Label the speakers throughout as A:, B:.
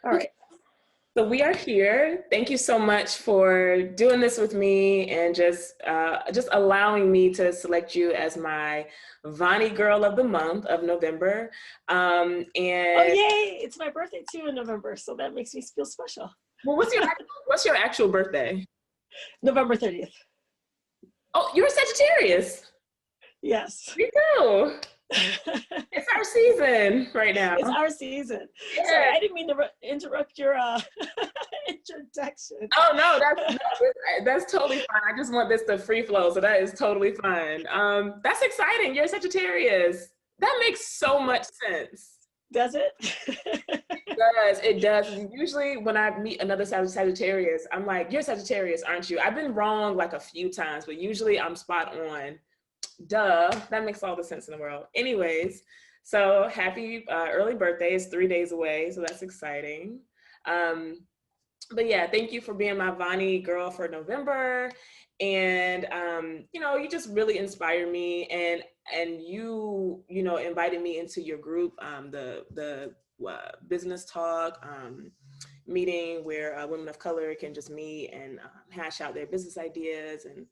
A: All right.
B: So we are here. Thank you so much for doing this with me and just allowing me to select you as my Vonney Girl of the month of November.
A: Oh,
B: And
A: yay. It's my birthday too in November, so that makes me feel special.
B: well, what's your actual birthday?
A: November 30th.
B: Oh, you're a Sagittarius.
A: Yes.
B: Me too. It's our season right now.
A: It's our season. Sorry,
B: Yeah.
A: I didn't mean to interrupt your introduction.
B: Oh no, that's totally fine. I just want this to free flow, so that is totally fine. That's exciting. You're a Sagittarius. That makes so much sense.
A: Does it?
B: It does. It does. Usually, when I meet another Sagittarius, I'm like, "You're Sagittarius, aren't you?" I've been wrong like a few times, but usually I'm spot on. Duh. That makes all the sense in the world. Anyways, so happy early birthday. It's 3 days away, so that's exciting. Um, but yeah, thank you for being my Vonney girl for November. And you just really inspire me, and you invited me into your group, the business talk meeting where women of color can just meet and hash out their business ideas. And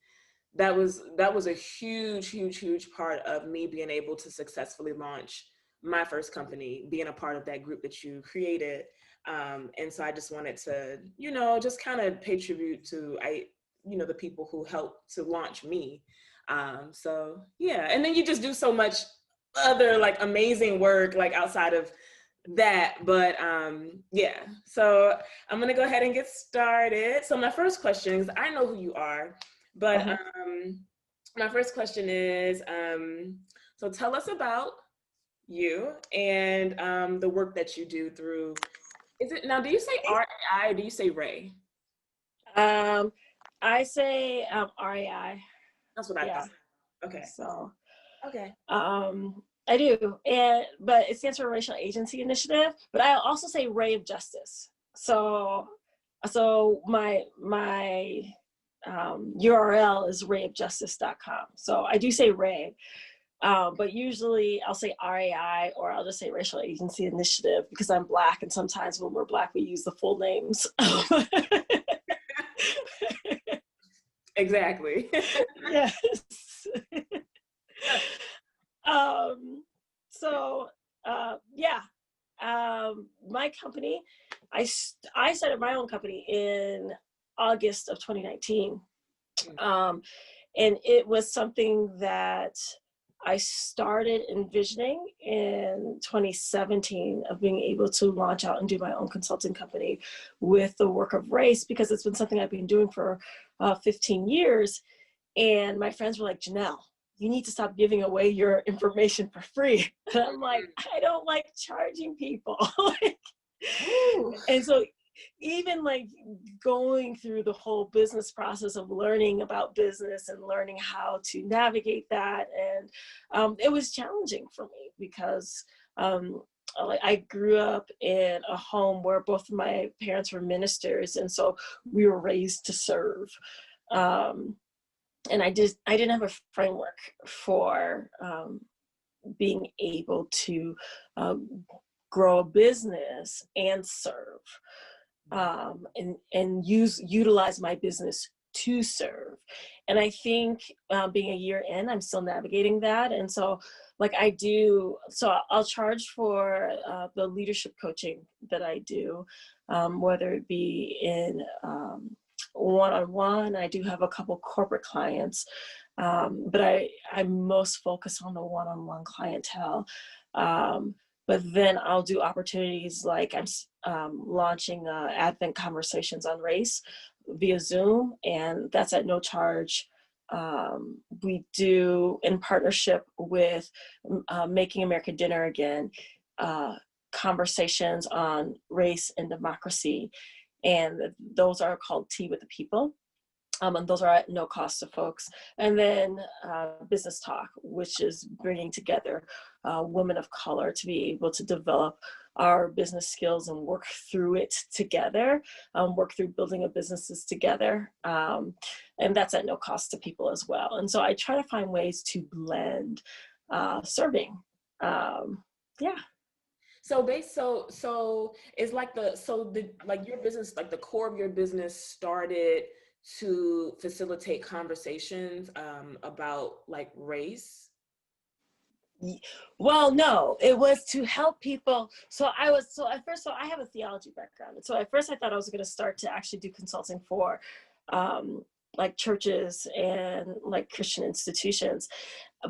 B: that was a huge part of me being able to successfully launch my first company, being a part of that group that you created. And so I just wanted to, just kind of pay tribute to the people who helped to launch me. So yeah, and then you just do so much other like amazing work like outside of that. But yeah, so I'm gonna go ahead and get started. So my first question is, I know who you are, but my first question is, so tell us about you and the work that you do through, do you say RAI or do you say Ray?
A: I say RAI.
B: That's what I
A: Yeah.
B: thought. Okay.
A: So
B: Okay.
A: I do, but it stands for Racial Agency Initiative. But I also say RAI of Justice. So my URL is rayofjustice.com. So I do say Ray, but usually I'll say RAI or I'll just say Racial Agency Initiative because I'm Black, and sometimes when we're Black we use the full names.
B: Exactly.
A: Yes. So yeah, my company, I started my own company in August of 2019. And it was something that I started envisioning in 2017 of being able to launch out and do my own consulting company with the work of race, because it's been something I've been doing for 15 years. And my friends were like, Jeanelle, you need to stop giving away your information for free. And I'm like, I don't like charging people. And so even like going through the whole business process of learning about business and learning how to navigate that. And it was challenging for me because I grew up in a home where both of my parents were ministers. And so we were raised to serve. And I didn't have a framework for being able to grow a business and serve, and utilize my business to serve. And I think being a year in, I'm still navigating that. And so I'll charge for the leadership coaching that I do, whether it be in one-on-one. I do have a couple corporate clients, but I'm most focused on the one-on-one clientele. But then I'll do opportunities like I'm launching Advent Conversations on Race via Zoom, and that's at no charge. We do, in partnership with Making America Dinner Again, conversations on race and democracy. And those are called Tea with the People. And those are at no cost to folks. And then Business Talk, which is bringing together women of color to be able to develop our business skills and work through it together, work through building of businesses together. And that's at no cost to people as well. And so I try to find ways to blend serving. Yeah.
B: So it's like like your business, like the core of your business started to facilitate conversations about like race.
A: Well, no, it was to help people. So at first, so I have a theology background. And so at first I thought I was going to start to actually do consulting for um, like churches and like Christian institutions.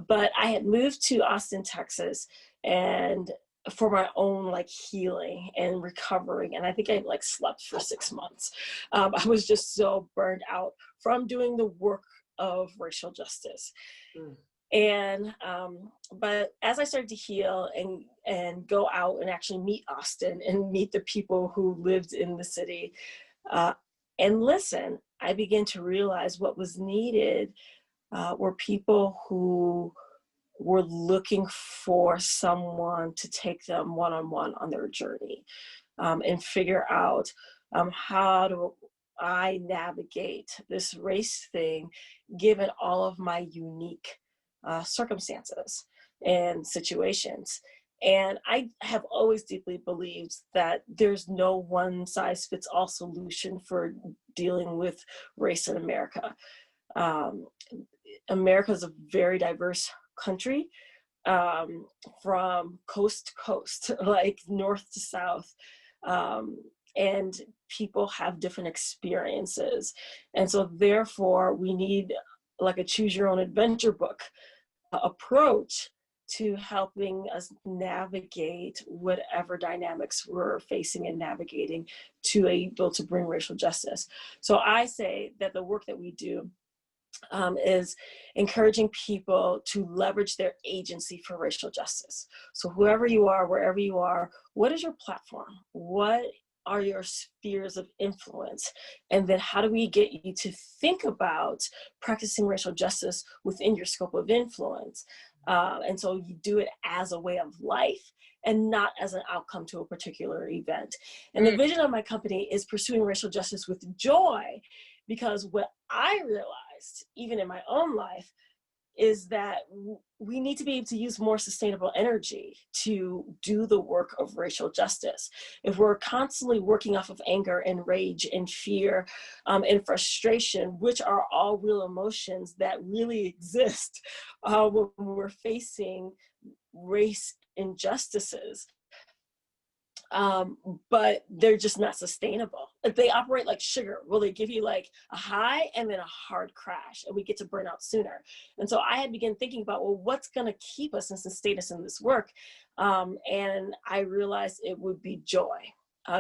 A: But I had moved to Austin, Texas, and for my own like healing and recovering. And I think I like slept for 6 months. I was just so burned out from doing the work of racial justice.
B: Mm.
A: And but as I started to heal and go out and actually meet Austin and meet the people who lived in the city uh, and listen, I began to realize what was needed were people who were looking for someone to take them one-on-one on their journey and figure out how do I navigate this race thing given all of my unique circumstances and situations. And I have always deeply believed that there's no one size fits all solution for dealing with race in America. America is a very diverse country, from coast to coast, like north to south. And people have different experiences. And so therefore we need like a choose your own adventure book approach to helping us navigate whatever dynamics we're facing and navigating to able to bring racial justice. So I say that the work that we do is encouraging people to leverage their agency for racial justice. So whoever you are, wherever you are, what is your platform? What are your spheres of influence? And then how do we get you to think about practicing racial justice within your scope of influence? And so you do it as a way of life and not as an outcome to a particular event. And the vision of my company is pursuing racial justice with joy, because what I realized, even in my own life, is that we need to be able to use more sustainable energy to do the work of racial justice. If we're constantly working off of anger and rage and fear and frustration, which are all real emotions that really exist when we're facing race injustices, but they're just not sustainable. They operate like sugar. Well, they give you like a high and then a hard crash, and we get to burn out sooner. And so I had begun thinking about, well, what's going to keep us and sustain us in this work? And I realized it would be joy.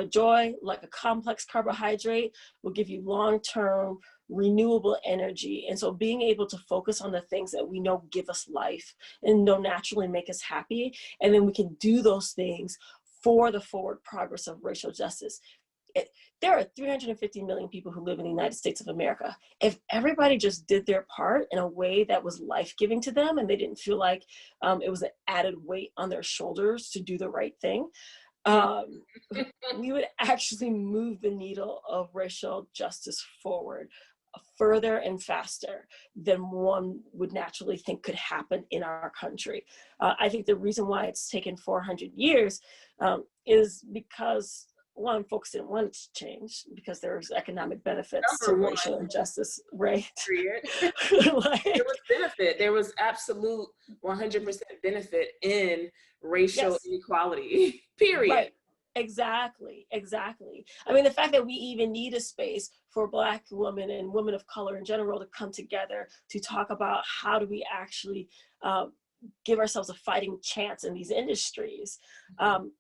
A: Joy, like a complex carbohydrate, will give you long-term renewable energy. And so being able to focus on the things that we know give us life and know naturally make us happy, and then we can do those things for the forward progress of racial justice. There are 350 million people who live in the United States of America. If everybody just did their part in a way that was life-giving to them and they didn't feel like it was an added weight on their shoulders to do the right thing, we would actually move the needle of racial justice forward further and faster than one would naturally think could happen in our country. I think the reason why it's taken 400 years is because, one, folks didn't want it to change because there's economic benefits to racial injustice, right?
B: Like, there was benefit. There was absolute 100% benefit in racial inequality, period.
A: Right. Exactly. I mean, the fact that we even need a space for Black women and women of color in general to come together to talk about how do we actually give ourselves a fighting chance in these industries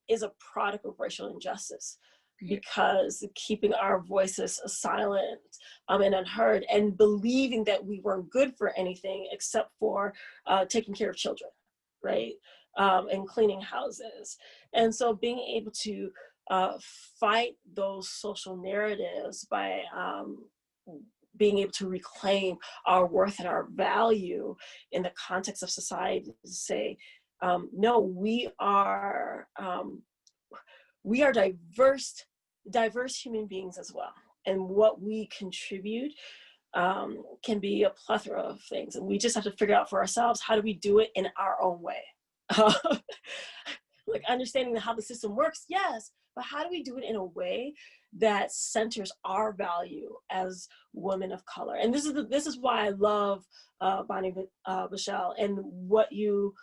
A: is a product of racial injustice, because keeping our voices silent and unheard and believing that we weren't good for anything except for taking care of children, right? And cleaning houses. And so being able to fight those social narratives by being able to reclaim our worth and our value in the context of society, to say, no, we are diverse human beings as well. And what we contribute can be a plethora of things. And we just have to figure out for ourselves, how do we do it in our own way? like understanding how the system works, yes, but how do we do it in a way that centers our value as women of color? And this is why I love Bonnie Michelle and what you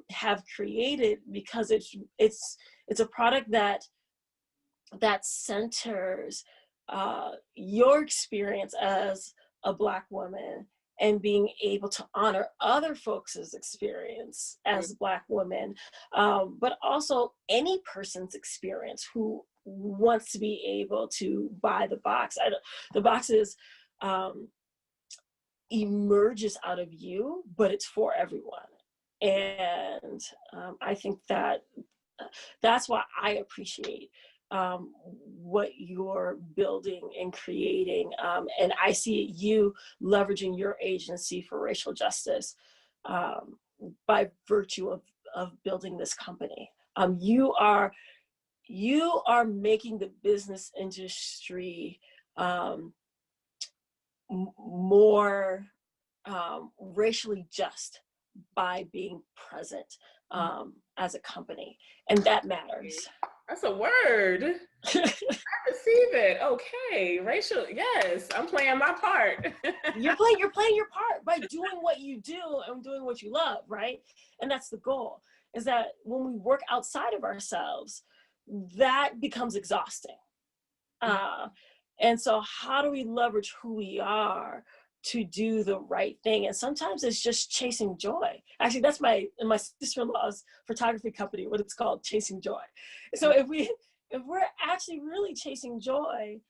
A: have created, because it's a product that centers your experience as a Black woman and being able to honor other folks' experience as Black women, but also any person's experience who wants to be able to buy the box. The box is emerges out of you, but it's for everyone. And I think that's why I appreciate what you're building and creating. And I see you leveraging your agency for racial justice by virtue of building this company. You are making the business industry more racially just by being present as a company, and that matters.
B: That's a word. I receive it. Okay, racial. Yes, I'm playing my part.
A: You're playing your part by doing what you do and doing what you love, right? And that's the goal. Is that when we work outside of ourselves, that becomes exhausting. And so, how do we leverage who we are to do the right thing? And sometimes it's just chasing joy. Actually, that's my sister-in-law's photography company, what it's called, Chasing Joy. So if we're actually really chasing joy,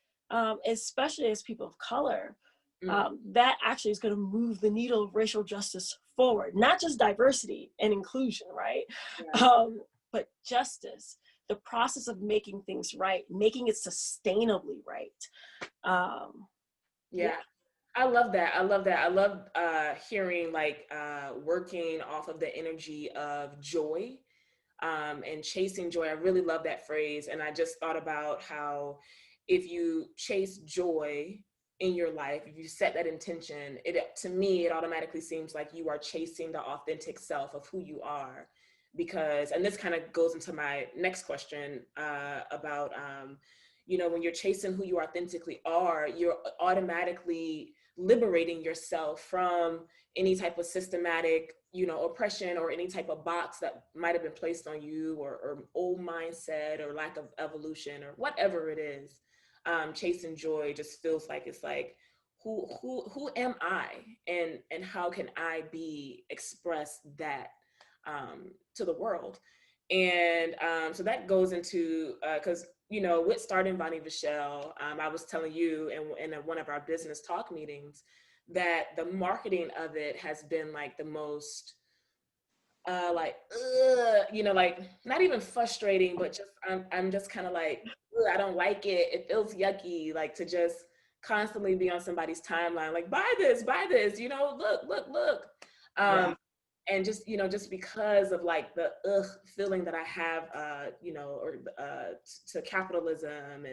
A: especially as people of color, that actually is going to move the needle of racial justice forward. Not just diversity and inclusion, right? But justice, the process of making things right, making it sustainably right.
B: Yeah. I love that. I love that. I love hearing like working off of the energy of joy and chasing joy. I really love that phrase. And I just thought about how if you chase joy in your life, if you set that intention, to me, it automatically seems like you are chasing the authentic self of who you are. Because, and this kind of goes into my next question about, when you're chasing who you authentically are, you're automatically liberating yourself from any type of systematic, oppression or any type of box that might have been placed on you, or old mindset or lack of evolution or whatever it is. Chasing joy just feels like it's like, who am I, and how can I express that to the world? And so that goes into because with starting Vonney Michelle, I was telling you in one of our business talk meetings that the marketing of it has been like the most like not even frustrating, but just I'm just kind of like, I don't like it. It feels yucky, like to just constantly be on somebody's timeline, like buy this, look. And just, just because of like the feeling that I have, to capitalism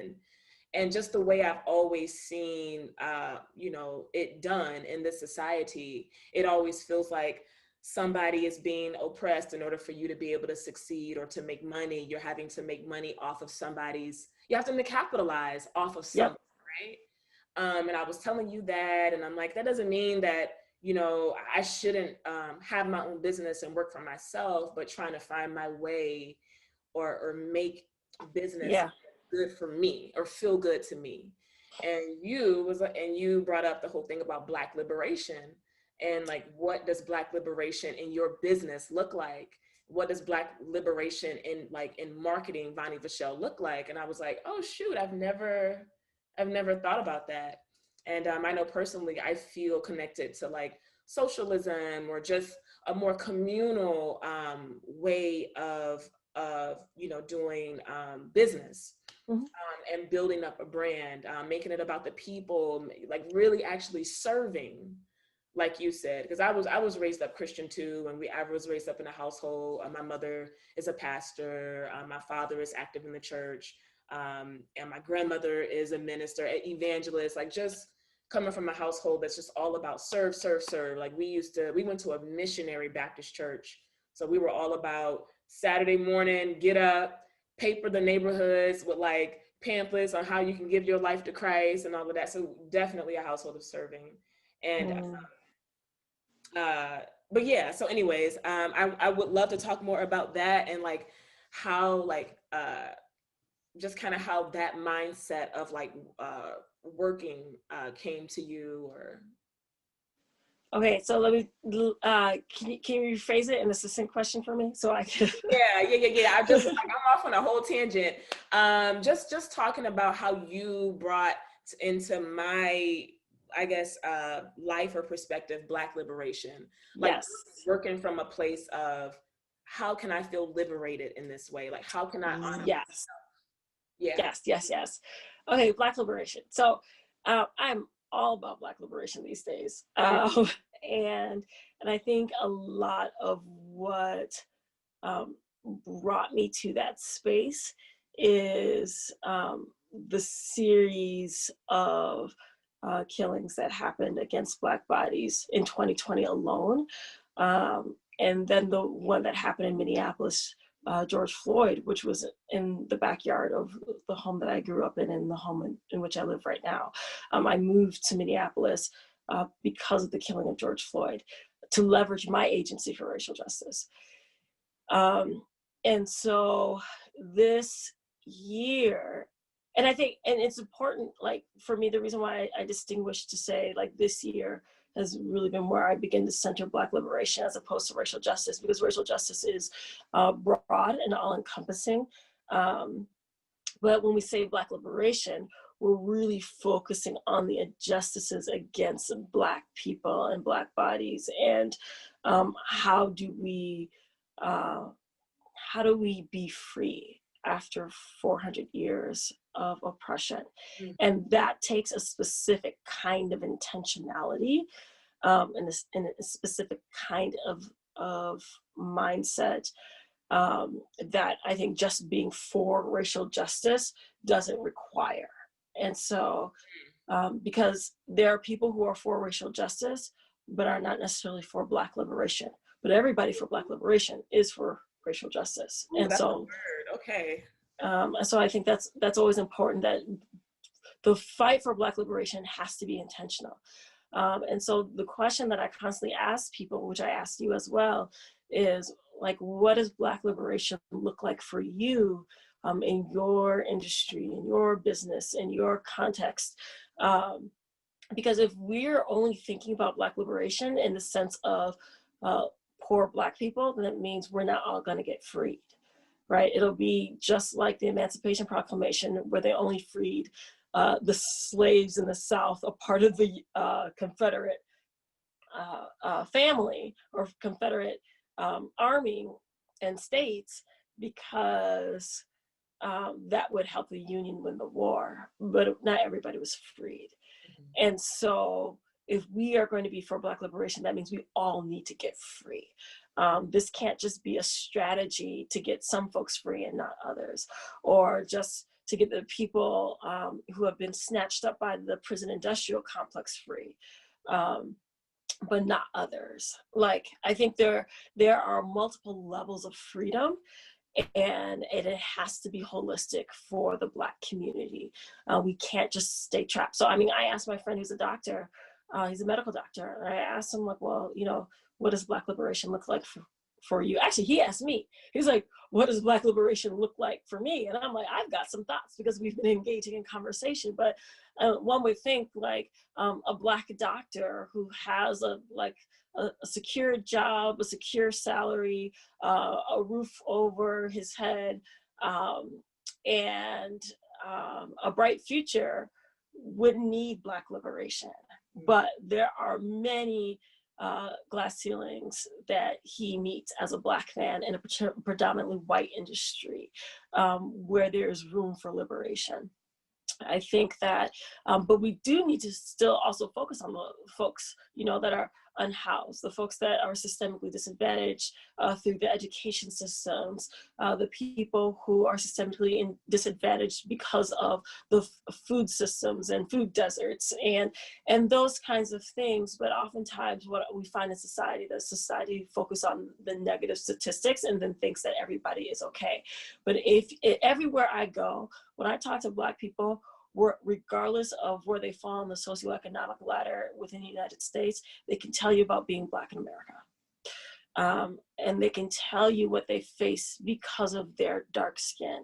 B: and just the way I've always seen, it done in this society, it always feels like somebody is being oppressed in order for you to be able to succeed or to make money. You're having to make money off of you have to capitalize off of something, right? And I was telling you that, and I'm like, that doesn't mean that, I shouldn't have my own business and work for myself, but trying to find my way or make business good for me or feel good to me. And you brought up the whole thing about Black liberation and like, what does Black liberation in your business look like? What does Black liberation in marketing Vonney Michelle look like? And I was like, oh shoot, I've never thought about that. And I know personally, I feel connected to like socialism or just a more communal way of doing business. And building up a brand, making it about the people, like really actually serving, like you said, because I was raised up Christian too, and I was raised up in a household. My mother is a pastor, my father is active in the church, and my grandmother is a minister, an evangelist, like just coming from a household that's just all about serve. Like we went to a missionary Baptist church. So we were all about Saturday morning, get up, paper the neighborhoods with like pamphlets on how you can give your life to Christ and all of that. So definitely a household of serving. And but yeah, so anyways, I would love to talk more about that and like how like just kind of how that mindset of like working came to you. Or
A: Okay, so let me, can you rephrase it in a succinct question for me so I can?
B: Yeah. I just like I'm off on a whole tangent. Just talking about how you brought into my, I guess, life or perspective, Black liberation. Like
A: Yes.
B: working from a place of how can I feel liberated in this way? Like how can I honor
A: Yes.
B: Yeah.
A: Yes. Okay, Black liberation. So I'm all about Black liberation these days. And I think a lot of what brought me to that space is the series of killings that happened against Black bodies in 2020 alone. And then the one that happened in Minneapolis, George Floyd, which was in the backyard of the home that I grew up in the home in which I live right now. I moved to Minneapolis because of the killing of George Floyd to leverage my agency for racial justice. And so this year, and I think, and it's important, like for me, the reason why I distinguish to say like this year has really been where I begin to center Black liberation as opposed to racial justice, because racial justice is broad and all-encompassing. But when we say Black liberation, we're really focusing on the injustices against Black people and Black bodies, and how do we be free after 400 years of oppression? Mm-hmm. And that takes a specific kind of intentionality, and a specific kind of mindset that I think just being for racial justice doesn't require. And so, because there are people who are for racial justice, but are not necessarily for Black liberation. But everybody for Black liberation is for racial justice.
B: Ooh,
A: and so,
B: okay.
A: So I think that's always important, that the fight for Black liberation has to be intentional. And so the question that I constantly ask people, which I asked you as well, is like, what does Black liberation look like for you in your industry, in your business, in your context? Because if we're only thinking about Black liberation in the sense of poor Black people, then it means we're not all going to get freed, right? It'll be just like the Emancipation Proclamation, where they only freed the slaves in the South, a part of the Confederate family or Confederate army and states, because that would help the Union win the war, but not everybody was freed. Mm-hmm. And so if we are going to be for Black liberation, that means we all need to get free. This can't just be a strategy to get some folks free and not others, or just to get the people who have been snatched up by the prison industrial complex free, but not others. Like, I think there are multiple levels of freedom, and it has to be holistic for the Black community. We can't just stay trapped. So, I mean, I asked my friend who's a doctor, he's a medical doctor, and I asked him, like, well, what does Black liberation look like for you? Actually, he asked me, he's like, what does Black liberation look like for me? And I'm like, I've got some thoughts, because we've been engaging in conversation. But one would think like a Black doctor who has a secure job, a secure salary, a roof over his head, and a bright future would need Black liberation. But there are many glass ceilings that he meets as a Black man in a predominantly white industry, where there's room for liberation. I think that, but we do need to still also focus on the folks, that unhoused, the folks that are systemically disadvantaged through the education systems, the people who are systemically disadvantaged because of the food systems and food deserts and those kinds of things. But oftentimes what we find in society, that society focus on the negative statistics and then thinks that everybody is okay. But if everywhere I go, when I talk to Black people, regardless of where they fall on the socioeconomic ladder within the United States, they can tell you about being Black in America. And they can tell you what they face because of their dark skin.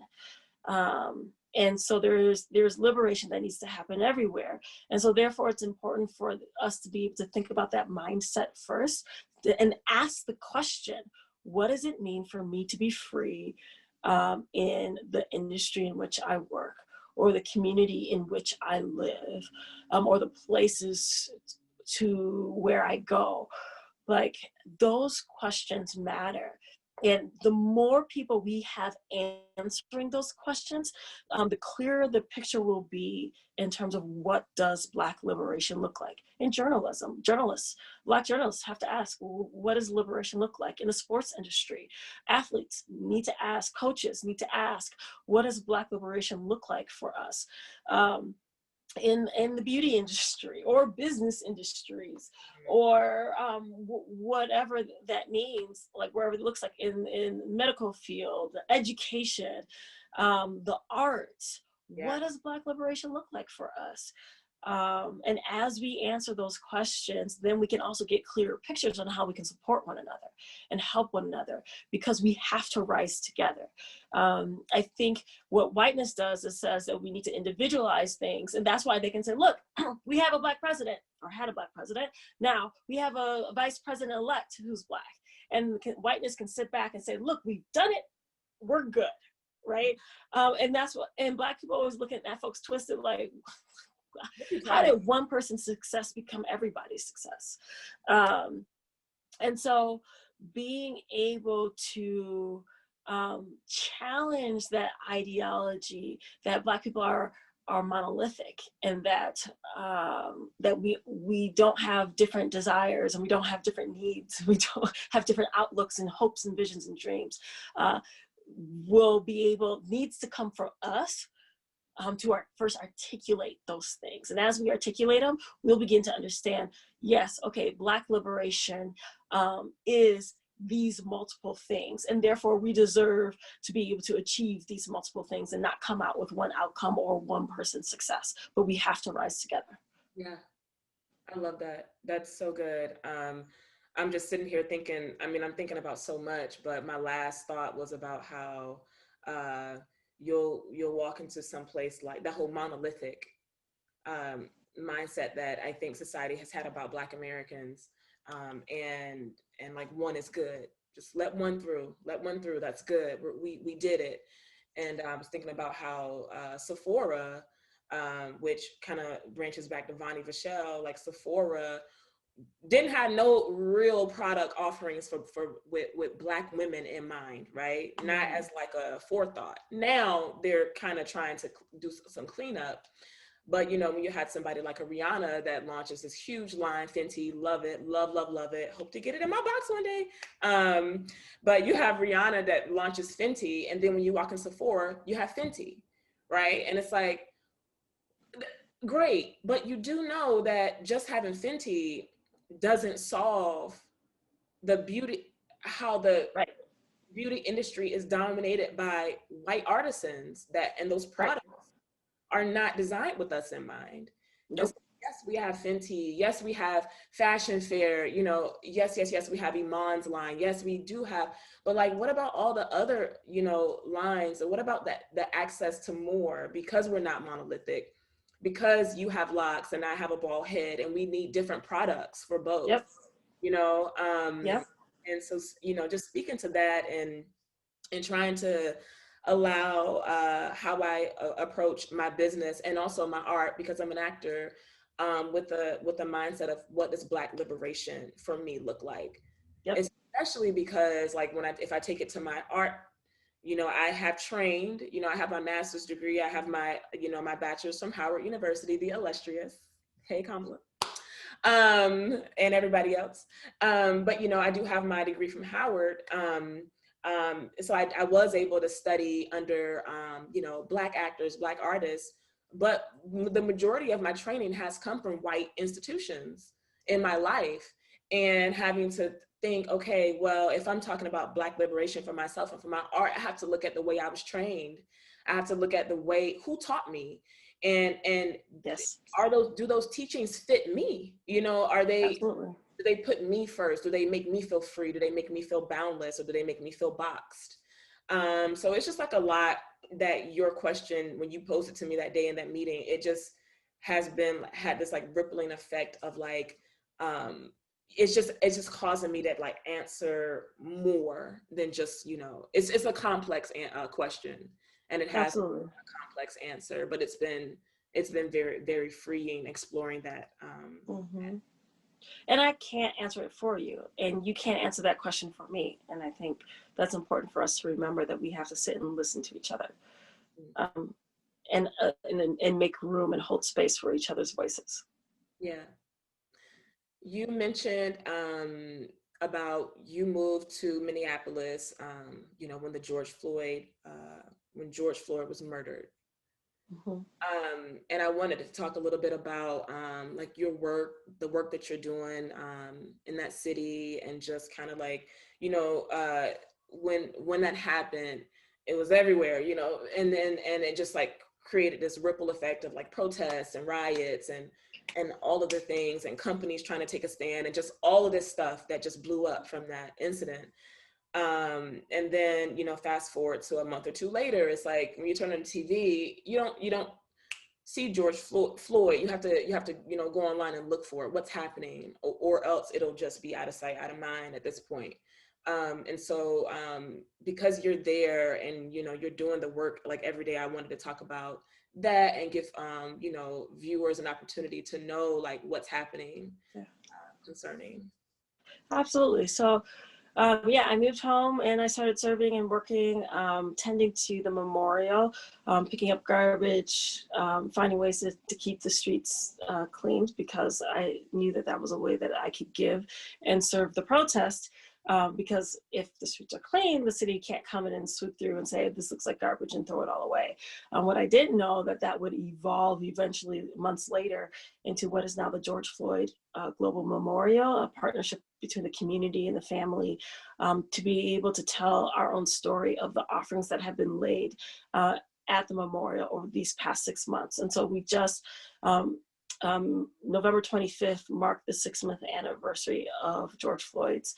A: And so there's liberation that needs to happen everywhere. And so therefore it's important for us to be able to think about that mindset first and ask the question, what does it mean for me to be free in the industry in which I work, or the community in which I live, or the places to where I go? Like, those questions matter. And the more people we have answering those questions, the clearer the picture will be in terms of what does Black liberation look like. In journalism, Black journalists have to ask, what does liberation look like? In the sports industry, athletes need to ask, coaches need to ask, what does Black liberation look like for us? In the beauty industry or business industries, or whatever that means, like wherever it looks like, in medical field, education, the arts.
B: Yeah.
A: What does Black liberation look like for us? And as we answer those questions, then we can also get clearer pictures on how we can support one another and help one another, because we have to rise together. I think what whiteness does is says that we need to individualize things. And that's why they can say, look, we have a Black president, or had a Black president. Now we have a vice president-elect who's Black. And whiteness can sit back and say, look, we've done it, we're good, right? And that's what, and Black people always look at that folks twisted, like, how did one person's success become everybody's success? And so being able to challenge that ideology that Black people are monolithic, and that that we don't have different desires, and we don't have different needs, we don't have different outlooks and hopes and visions and dreams, needs to come from us to first articulate those things. And as we articulate them, we'll begin to understand, yes, okay, Black liberation is these multiple things, and therefore we deserve to be able to achieve these multiple things and not come out with one outcome or one person's success, but we have to rise together.
B: Yeah, I love that. That's so good. I'm just sitting here thinking, I'm thinking about so much, but my last thought was about how you'll walk into some place, like that whole monolithic mindset that I think society has had about Black Americans, and like, one is good, just let one through, that's good, we did it. And I was thinking about how Sephora, which kind of branches back to Vonney Girl, like Sephora didn't have no real product offerings with Black women in mind, right? Not as like a forethought. Now they're kind of trying to do some cleanup. But when you had somebody like a Rihanna that launches this huge line, Fenty, love it, love it, hope to get it in my box one day. But you have Rihanna that launches Fenty, and then when you walk in Sephora, you have Fenty, right? And it's like, great, but you do know that just having Fenty doesn't solve the beauty, how the beauty industry is dominated by white artisans, and those products are not designed with us in mind. Nope. So yes, we have Fenty. Yes, we have Fashion Fair. Yes, we have Iman's line. Yes, we do have. But like, what about all the other, lines? Or what about the access to more? Because we're not monolithic. Because you have locks and I have a bald head, and we need different products for both.
A: Yep.
B: Yep. And so, just speaking to that and trying to allow how I approach my business and also my art, because I'm an actor, with the mindset of what does Black liberation for me look like? Yep. Especially because, like, if I take it to my art, I have trained, I have my master's degree, I have my, my bachelor's from Howard University, the illustrious, hey Kamala. and everybody else. But, you know, I do have my degree from Howard. So I was able to study under, you know, Black actors, Black artists, but the majority of my training has come from white institutions in my life, and having to think, okay, well, if I'm talking about Black liberation for myself and for my art, I have to look at the way I was trained. I have to look at the way, who taught me, and
A: Yes,
B: do those teachings fit me? You know,
A: absolutely.
B: do they put me first? Do they make me feel free? Do they make me feel boundless, or do they make me feel boxed? So it's just like a lot that your question, when you posed it to me that day in that meeting, it just had this like rippling effect of like, it's just causing me to like answer more than just, you know, it's a complex question, and it has
A: Absolutely.
B: a complex answer, but it's been very, very freeing exploring that.
A: Hmm. And I can't answer it for you, and you can't answer that question for me. And I think that's important for us to remember, that we have to sit and listen to each other, um, and make room and hold space for each other's voices.
B: Yeah. You mentioned about you moved to Minneapolis, you know, when George Floyd was murdered.
A: Hmm.
B: And I wanted to talk a little bit about like your work, the work that you're doing in that city, and just kind of like, you know, when that happened, it was everywhere, you know, and it just like created this ripple effect of like protests and riots and all of the things, and companies trying to take a stand, and just all of this stuff that just blew up from that incident. And then, you know, fast forward to a month or two later, it's like when you turn on the TV, you don't see George Floyd. You have to, you know, go online and look for it, what's happening, or else it'll just be out of sight, out of mind at this point. And so because you're there and, you know, you're doing the work like every day, I wanted to talk about that and give, you know, viewers an opportunity to know like what's happening concerning.
A: Absolutely. So, yeah, I moved home and I started serving and working, tending to the memorial, picking up garbage, finding ways to keep the streets clean, because I knew that that was a way that I could give and serve the protest. Because if the streets are clean, the city can't come in and swoop through and say, this looks like garbage, and throw it all away. What I didn't know, that would evolve eventually months later into what is now the George Floyd Global Memorial, a partnership between the community and the family, to be able to tell our own story of the offerings that have been laid at the memorial over these past 6 months. And so we just, November 25th marked the 6th anniversary of George Floyd's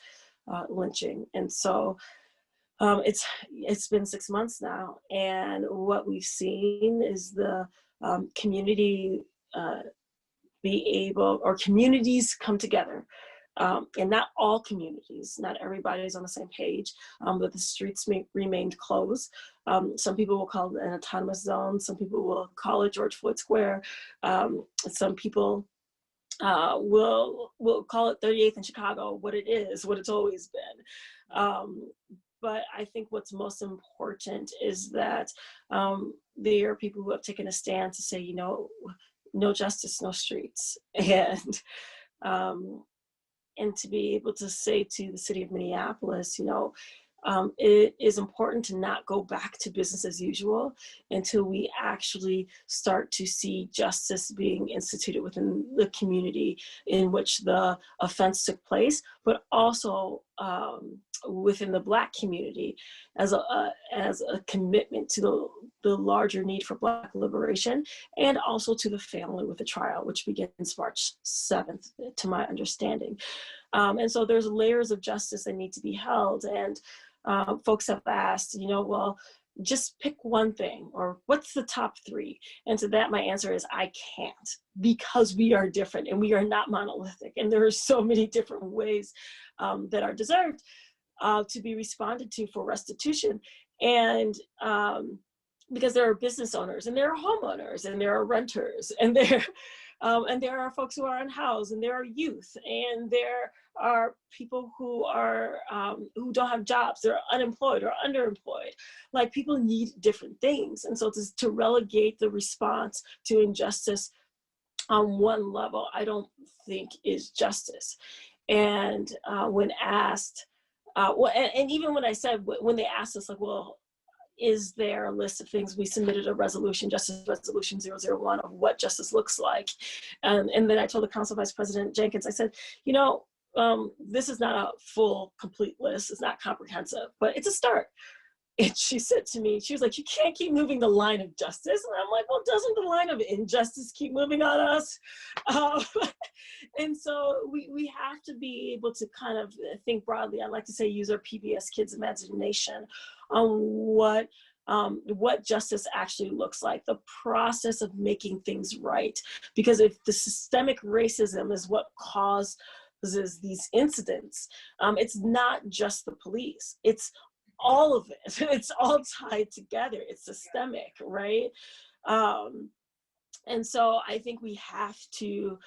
A: lynching. And so it's been 6 months now, and what we've seen is the community communities come together. And not all communities, not everybody's on the same page, but the streets remained closed. Some people will call it an autonomous zone. Some people will call it George Floyd Square. Some people will call it 38th in Chicago, what it is, what it's always been. But I think what's most important is that there are people who have taken a stand to say, you know, no justice, no streets. And to be able to say to the city of Minneapolis, you know, it is important to not go back to business as usual until we actually start to see justice being instituted within the community in which the offense took place, but also within the Black community as a commitment to the larger need for Black liberation, and also to the family with the trial, which begins March 7th, to my understanding. And so there's layers of justice that need to be held. And folks have asked, you know, well, just pick one thing, or what's the top three? And to that, my answer is I can't, because we are different and we are not monolithic. And there are so many different ways that are deserved to be responded to for restitution. And because there are business owners, and there are homeowners, and there are renters, and there are folks who are unhoused, and there are youth, and there are people who are who don't have jobs, they're unemployed or underemployed. Like, people need different things. And so to relegate the response to injustice on one level, I don't think is justice. And when asked, well, and even when I said, when they asked us, like, well, is there a list of things? We submitted a resolution, Justice Resolution 001, of what justice looks like. And then I told the Council Vice President Jenkins, I said, you know, this is not a full, complete list. It's not comprehensive, but it's a start. And she said to me, she was like, you can't keep moving the line of justice. And I'm like, well, doesn't the line of injustice keep moving on us? Um, and so we have to be able to kind of think broadly. I like to say, use our PBS kids' imagination on what justice actually looks like, the process of making things right. Because if the systemic racism is what causes these incidents, it's not just the police, it's all of it. It's all tied together. It's systemic, right? And so I think we have to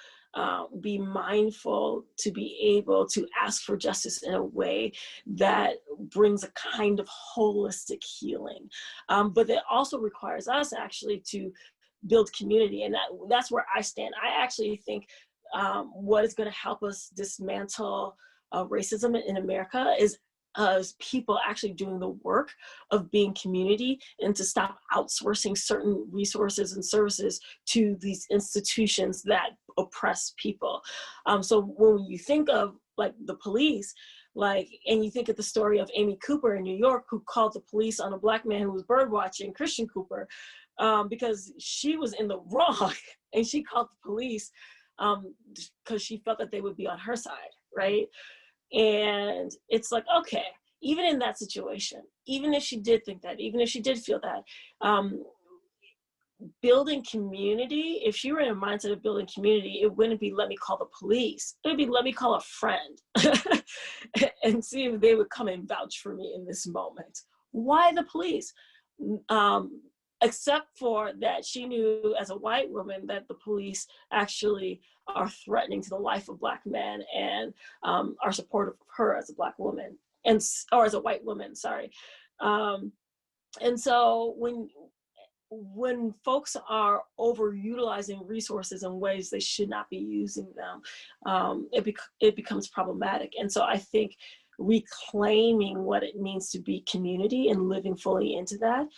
A: be mindful to be able to ask for justice in a way that brings a kind of holistic healing. But it also requires us actually to build community. And that's where I stand. I actually think what is going to help us dismantle racism in America is people actually doing the work of being community, and to stop outsourcing certain resources and services to these institutions that oppress people. So when you think of like the police, like, and you think of the story of Amy Cooper in New York, who called the police on a Black man who was bird watching, Christian Cooper, because she was in the wrong, and she called the police because she felt that they would be on her side, right? And it's like, okay, even in that situation, even if she did think that, even if she did feel that, building community, if she were in a mindset of building community, it wouldn't be let me call the police. It would be let me call a friend and see if they would come and vouch for me in this moment. Why the police? Except for that she knew as a white woman that the police actually are threatening to the life of Black men and are supportive of her as a Black woman, or as a white woman, sorry. And so when folks are overutilizing resources in ways they should not be using them, it becomes problematic. And so I think reclaiming what it means to be community and living fully into that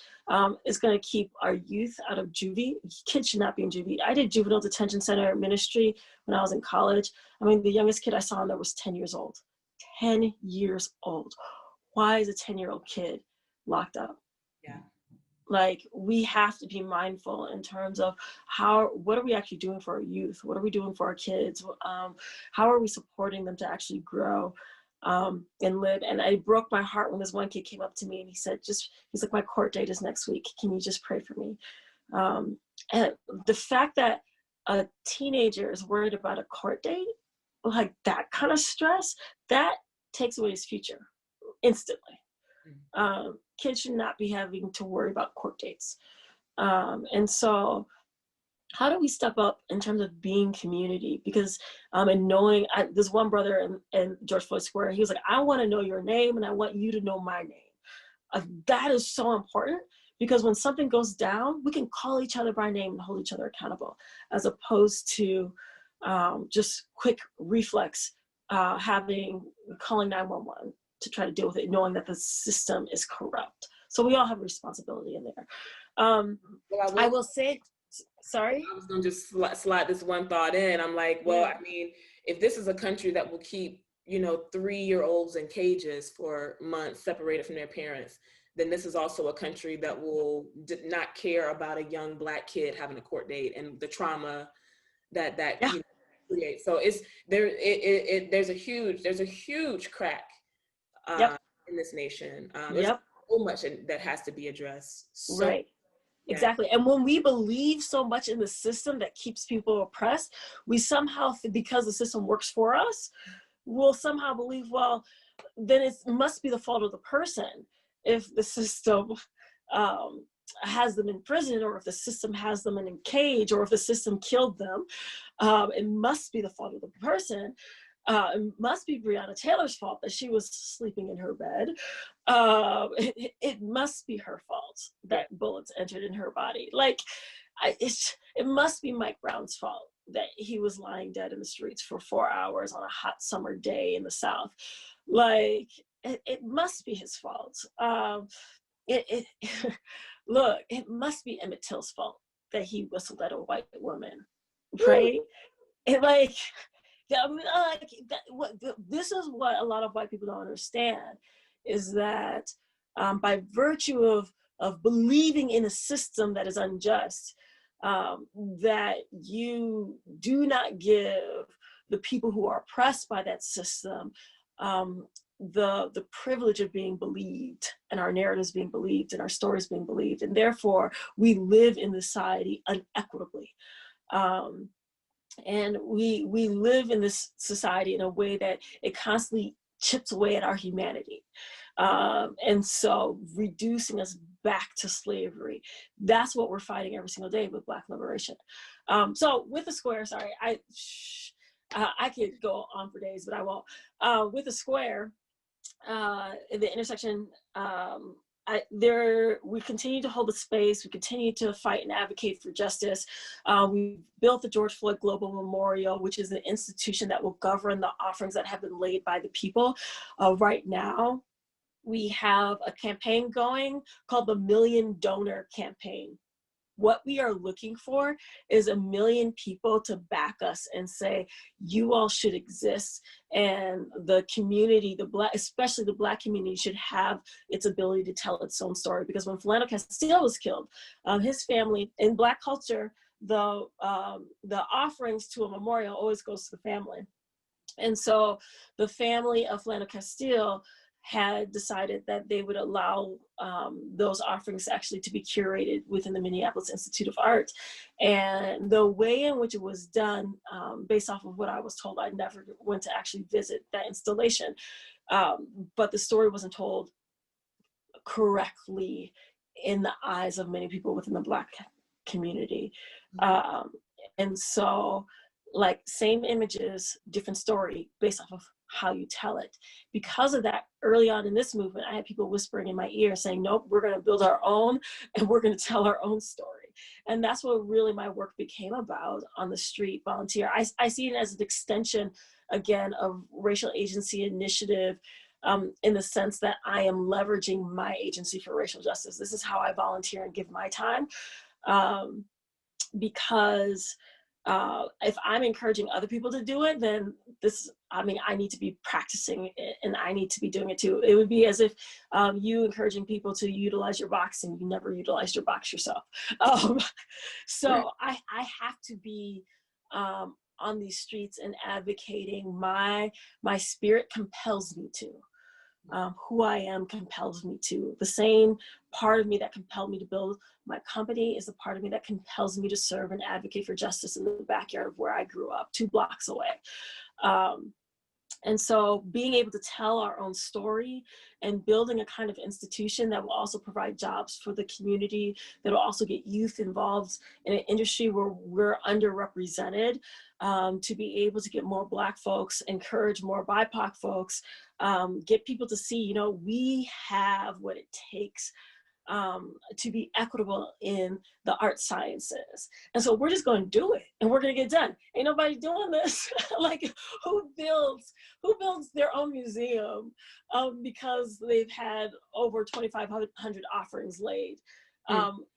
A: is going to keep our youth out of juvie. Kids should not be in juvie. I did juvenile detention center ministry when I was in college. I mean, the youngest kid I saw in there was 10 years old. 10 years old. Why is a 10-year-old kid locked up?
B: Yeah.
A: Like, we have to be mindful in terms of what are we actually doing for our youth? What are we doing for our kids? How are we supporting them to actually grow and live? And it broke my heart when this one kid came up to me and he said, he's like, my court date is next week. Can you just pray for me? And the fact that a teenager is worried about a court date, like that kind of stress, that takes away his future instantly. Kids should not be having to worry about court dates. And so how do we step up in terms of being community? Because and knowing, there's one brother in George Floyd Square, he was like, I want to know your name and I want you to know my name. That is so important, because when something goes down, we can call each other by name and hold each other accountable, as opposed to just quick reflex, calling 911 to try to deal with it, knowing that the system is corrupt. So we all have a responsibility in there.
B: Well,
A: I will say, sorry?
B: I was going to just slide this one thought in. I'm like, well, yeah. I mean, if this is a country that will keep, 3-year-olds in cages for months separated from their parents, then this is also a country that will not care about a young Black kid having a court date and the trauma that yeah. Creates. So there's a huge crack in this nation. There's so much that has to be addressed. So,
A: right. Yeah. Exactly. And when we believe so much in the system that keeps people oppressed, we somehow, because the system works for us, we'll somehow believe, well, then it must be the fault of the person if the system has them in prison, or if the system has them in a cage, or if the system killed them. It must be the fault of the person. It must be Breonna Taylor's fault that she was sleeping in her bed. It must be her fault that bullets entered in her body. Like, it must be Mike Brown's fault that he was lying dead in the streets for 4 hours on a hot summer day in the South. Like, it must be his fault. It look, it must be Emmett Till's fault that he whistled at a white woman, right? And like, this is what a lot of white people don't understand, is that by virtue of believing in a system that is unjust, that you do not give the people who are oppressed by that system the privilege of being believed, and our narratives being believed, and our stories being believed, and therefore we live in this society unequitably. And we live in this society in a way that it constantly chips away at our humanity. And so reducing us back to slavery, that's what we're fighting every single day with Black liberation. So with the square, sorry, I could go on for days, but I won't. With the square, in the intersection, we continue to hold the space. We continue to fight and advocate for justice. We built the George Floyd Global Memorial, which is an institution that will govern the offerings that have been laid by the people. Right now, we have a campaign going called the Million Donor Campaign. What we are looking for is 1 million people to back us and say, you all should exist, and the community, especially the Black community, should have its ability to tell its own story. Because when Philando Castile was killed, his family, in Black culture, the offerings to a memorial always goes to the family. And so the family of Philando Castile had decided that they would allow those offerings actually to be curated within the Minneapolis Institute of Art. And the way in which it was done, based off of what I was told, I never went to actually visit that installation, but the story wasn't told correctly in the eyes of many people within the Black community. And so, like, same images, different story based off of how you tell it. Because of that, early on in this movement, I had people whispering in my ear saying, nope, we're going to build our own, and we're going to tell our own story. And that's what really my work became about on the street, volunteer. I see it as an extension, again, of racial agency initiative, in the sense that I am leveraging my agency for racial justice. This is how I volunteer and give my time, because if I'm encouraging other people to do it, then I need to be practicing it, and I need to be doing it too. It would be as if you encouraging people to utilize your box and you never utilized your box yourself. So I have to be on these streets and advocating. My spirit compels me to. Who I am compels me to. The same part of me that compelled me to build my company is the part of me that compels me to serve and advocate for justice in the backyard of where I grew up, 2 blocks away. And so being able to tell our own story and building a kind of institution that will also provide jobs for the community, that will also get youth involved in an industry where we're underrepresented, to be able to get more Black folks, encourage more BIPOC folks, get people to see, we have what it takes to be equitable in the art sciences. And so we're just going to do it, and we're going to get done. Ain't nobody doing this. Like, who builds their own museum because they've had over 2,500 offerings laid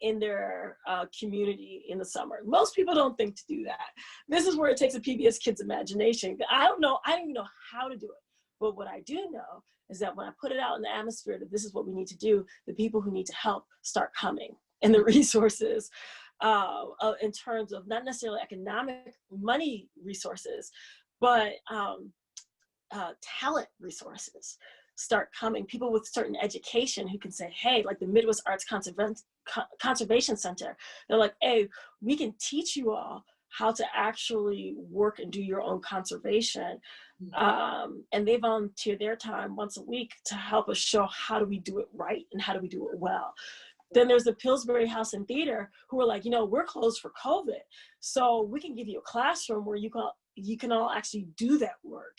A: in their community in the summer? Most people don't think to do that. This is where it takes a PBS kid's imagination. I don't even know how to do it. But what I do know is that when I put it out in the atmosphere that this is what we need to do, the people who need to help start coming, and the resources in terms of not necessarily economic money resources, but talent resources start coming. People with certain education who can say, hey, like the Midwest Arts Conservation Center, they're like, hey, we can teach you all how to actually work and do your own conservation. And they volunteer their time once a week to help us show how do we do it right and how do we do it well. Then there's the Pillsbury House and Theater, who are like, we're closed for COVID, so we can give you a classroom where you can all actually do that work.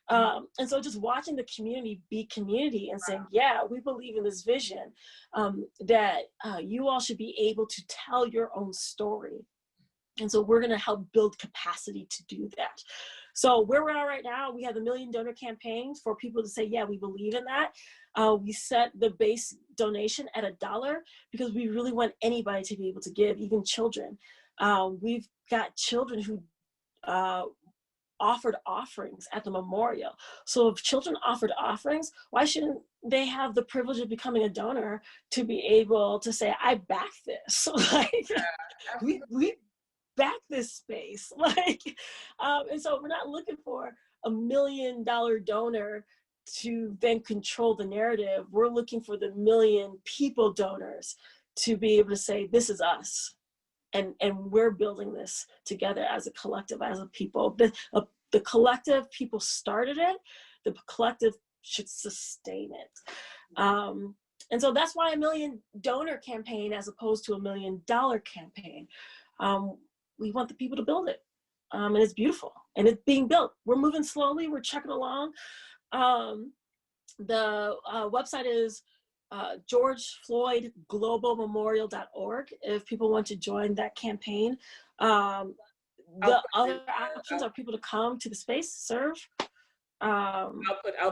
A: And so just watching the community be community and saying, yeah, we believe in this vision, that you all should be able to tell your own story And so we're going to help build capacity to do that. So where we are right now, we have the Million Donor Campaign for people to say, yeah, we believe in that. We set the base donation at $1 because we really want anybody to be able to give, even children. We've got children who offered offerings at the memorial. So if children offered offerings, why shouldn't they have the privilege of becoming a donor to be able to say, I back this? Like, we back this space. Like, and so we're not looking for $1 million donor to then control the narrative. We're looking for the million people donors to be able to say, this is us. And we're building this together as a collective, as a people. The collective, people started it. The collective should sustain it. And so that's why a million donor campaign as opposed to $1 million campaign. We want the people to build it. And it's beautiful and it's being built. We're moving slowly, we're checking along. The website is GeorgeFloydGlobalMemorial.org if people want to join that campaign. The other options are people to come to the space, serve.
B: I'll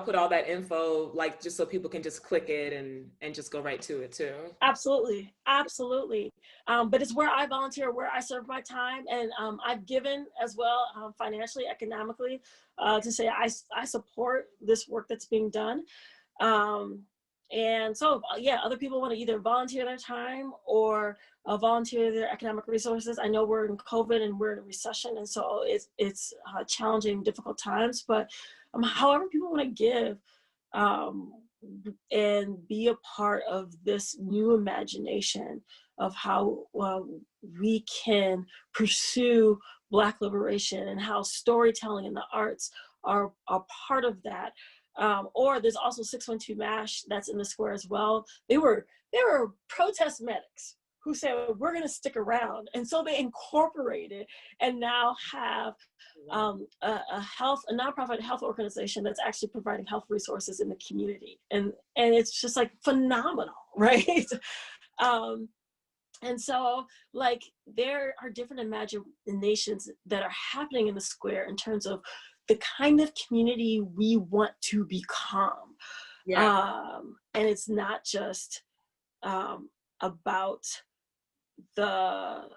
B: put all that info, like, just so people can just click it and just go right to it too.
A: Absolutely, absolutely. But it's where I volunteer, where I serve my time, and I've given as well, financially, economically, to say I support this work that's being done. And so, yeah, other people want to either volunteer their time or volunteer their economic resources. I know we're in COVID and we're in a recession, and so it's challenging, difficult times. But however people want to give and be a part of this new imagination of how we can pursue Black liberation and how storytelling and the arts are part of that. Or there's also 612 MASH that's in the square as well. They were protest medics who said, we're gonna stick around. And so they incorporated and now have a nonprofit health organization that's actually providing health resources in the community. And it's just like phenomenal, right? And so, like, there are different imaginations that are happening in the square in terms of the kind of community we want to become. Yeah. And it's not just about the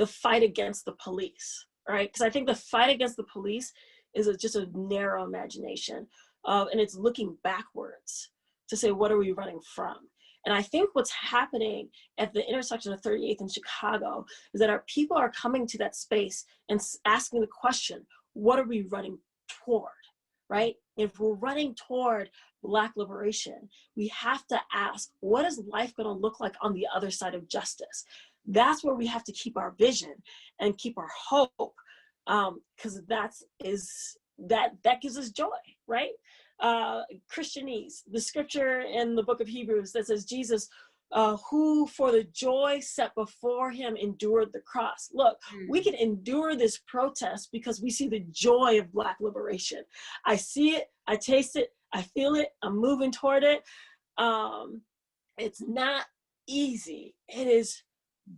A: fight against the police, right? Because I think the fight against the police is just a narrow imagination, and it's looking backwards to say, what are we running from? And I think what's happening at the intersection of 38th and Chicago is that our people are coming to that space and asking the question, what are we running toward, right? If we're running toward Black liberation, we have to ask, what is life gonna look like on the other side of justice? That's where we have to keep our vision and keep our hope, because that gives us joy, right? Christianese, the scripture in the book of Hebrews that says Jesus, who for the joy set before him endured the cross. Look, we can endure this protest because we see the joy of Black liberation. I see it, I taste it, I feel it, I'm moving toward it. It's not easy. It is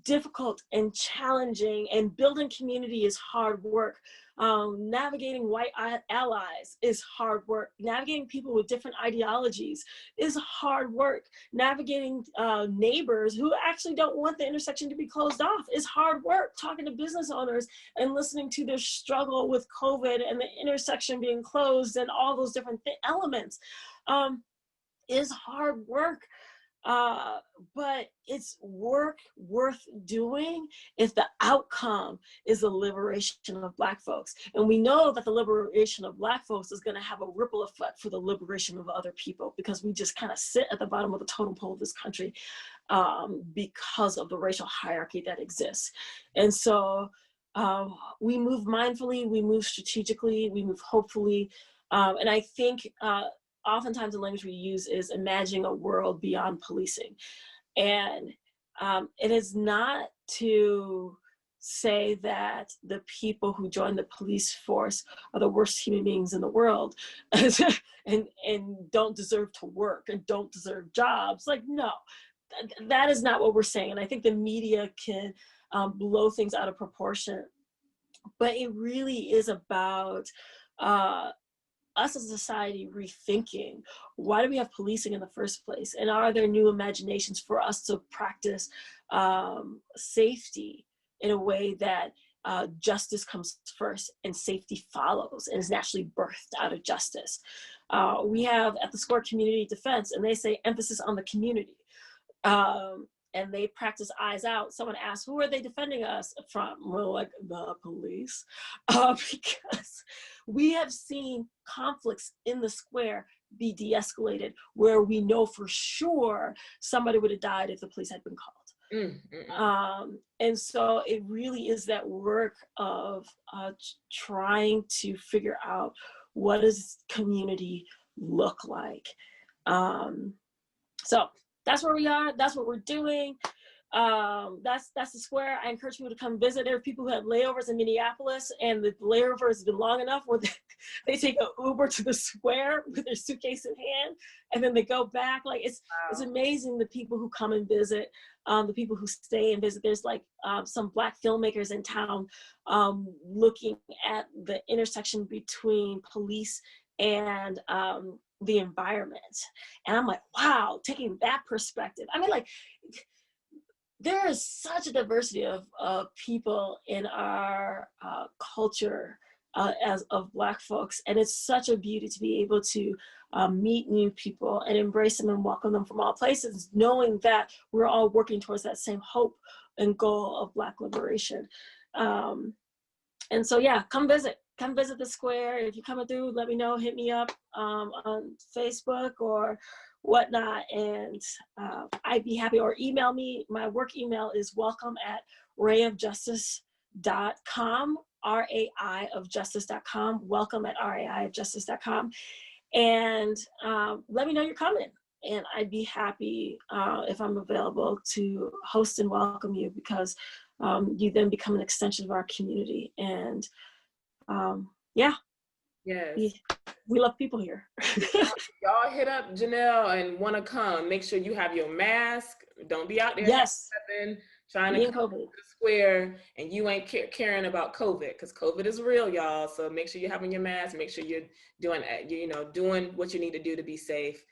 A: difficult and challenging, and building community is hard work. Navigating white allies is hard work. Navigating people with different ideologies is hard work. Navigating neighbors who actually don't want the intersection to be closed off is hard work. Talking to business owners and listening to their struggle with COVID and the intersection being closed and all those different elements is hard work. But it's work worth doing if the outcome is the liberation of Black folks. And we know that the liberation of Black folks is going to have a ripple effect for the liberation of other people, because we just kind of sit at the bottom of the totem pole of this country because of the racial hierarchy that exists. And so we move mindfully, we move strategically, we move hopefully. And I think oftentimes the language we use is imagining a world beyond policing. And it is not to say that the people who join the police force are the worst human beings in the world and don't deserve to work and don't deserve jobs. Like, no, that is not what we're saying. And I think the media can blow things out of proportion. But it really is about us as a society rethinking, why do we have policing in the first place? And are there new imaginations for us to practice safety in a way that justice comes first and safety follows and is naturally birthed out of justice? We have at the SCORE Community Defense, and they say emphasis on the community. And they practice eyes out. Someone asks, who are they defending us from? We're like, the police. Because we have seen conflicts in the square be de-escalated where we know for sure somebody would have died if the police had been called. And so it really is that work of trying to figure out what does community look like. So that's where we are. That's what we're doing. That's the square. I encourage people to come visit. There are people who have layovers in Minneapolis, and the layover has been long enough where they take an Uber to the square with their suitcase in hand, and then they go back. Like it's amazing the people who come and visit, the people who stay and visit. There's like some Black filmmakers in town looking at the intersection between police and the environment. And I'm like, wow, taking that perspective. I mean, like, there is such a diversity of people in our culture as of Black folks. And it's such a beauty to be able to meet new people and embrace them and welcome them from all places, knowing that we're all working towards that same hope and goal of Black liberation. And so, yeah, come visit the square. If you're coming through, let me know, hit me up on Facebook or whatnot, and I'd be happy, or email me. My work email is welcome@raiofjustice.com, RAI-of-justice.com, welcome@RAI-of-justice.com, and let me know you're coming, and I'd be happy if I'm available to host and welcome you, because you then become an extension of our community. And yeah,
B: yes,
A: we love people here.
B: Y'all hit up Jeanelle and want to come. Make sure you have your mask. Don't be out there trying to come to the square and you ain't caring about COVID, because COVID is real, y'all. So make sure you're having your mask. Make sure you're doing what you need to do to be safe.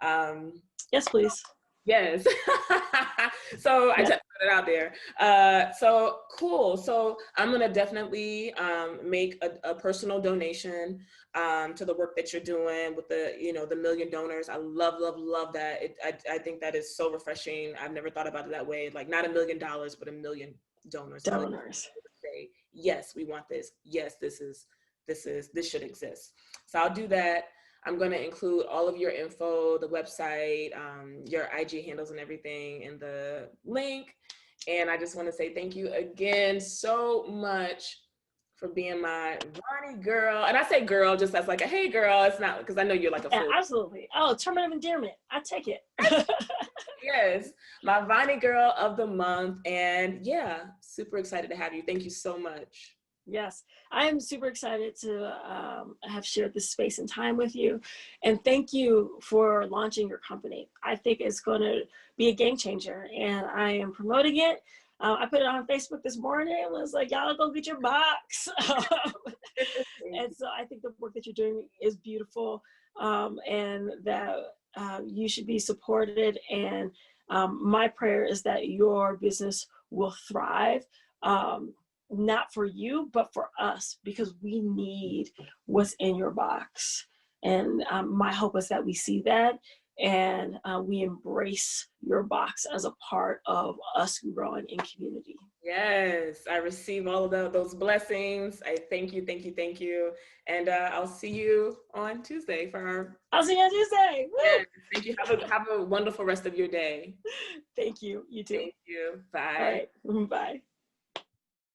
A: Yes, please.
B: Yes. So I just put it out there. So cool. So I'm going to definitely make a personal donation to the work that you're doing with the, the million donors. I love that. I think that is so refreshing. I've never thought about it that way. Like not $1 million, but 1 million donors. Say, yes, we want this. Yes, this should exist. So I'll do that. I'm going to include all of your info, the website, your IG handles and everything in the link. And I just want to say thank you again so much for being my Vonney girl. And I say girl just as like a, hey girl, it's not, because I know you're like a
A: full. Absolutely. Oh, term of endearment. I take it.
B: Yes, my Vonney girl of the month. And yeah, super excited to have you. Thank you so much.
A: Yes, I am super excited to have shared this space and time with you. And thank you for launching your company. I think it's going to be a game changer, and I am promoting it. I put it on Facebook this morning and was like, y'all go get your box. And so I think the work that you're doing is beautiful, and that you should be supported. And my prayer is that your business will thrive. Not for you, but for us, because we need what's in your box. And my hope is that we see that and we embrace your box as a part of us growing in community.
B: Yes, I receive all of those blessings. I thank you. And I'll see you on Tuesday
A: I'll see you on Tuesday.
B: Yes, thank you. Have a wonderful rest of your day.
A: Thank you. You too.
B: Thank you. Bye.
A: All right. Bye.